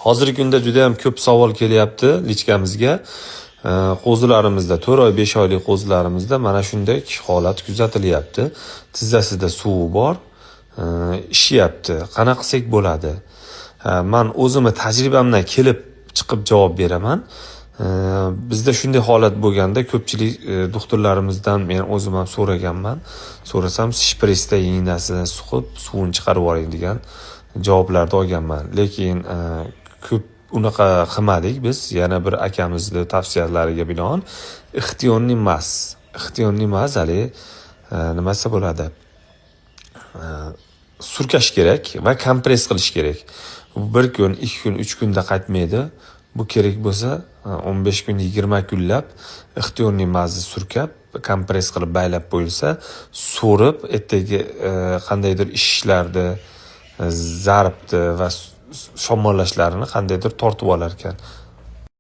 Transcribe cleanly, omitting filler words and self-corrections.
Hozirgi kunda juda ham ko'p savol kelyapti lichkamizga. Qo'zilarimizda 4 oy 5 oylik qo'zilarimizda mana shunday holat kuzatilyapti. Tizzasida suv bor, ishyapti. Qanaqa qilsak bo'ladi? Men o'zimni tajribamdan kelib chiqib javob beraman. Bizda shunday holat bo'lganda ko'pchilik doktorlarimizdan men o'zim ham so'raganman. So'rasam shpressda ignasini suqib suvini chiqarib yuboring degan javoblarni olganman. Lekin ko'p unaqa qilmadik biz. Yana bir akamizning tavsiyalariga binoan ixtiyoriy emas, hali nimasi bo'ladi? Surkash kerak va kompress qilish kerak. Bu 1 kun, 2 kun, 3 kunda qaytmaydi. Bu kerak bo'lsa 15 kun, 20 kunlab ixtiyoriy mazni surkab, kompress qilib baylab qo'yilsa, so'rib, ertaga qandaydir ishlarni, zarbni va shamollashlarni qandaydir tortib olar ekan.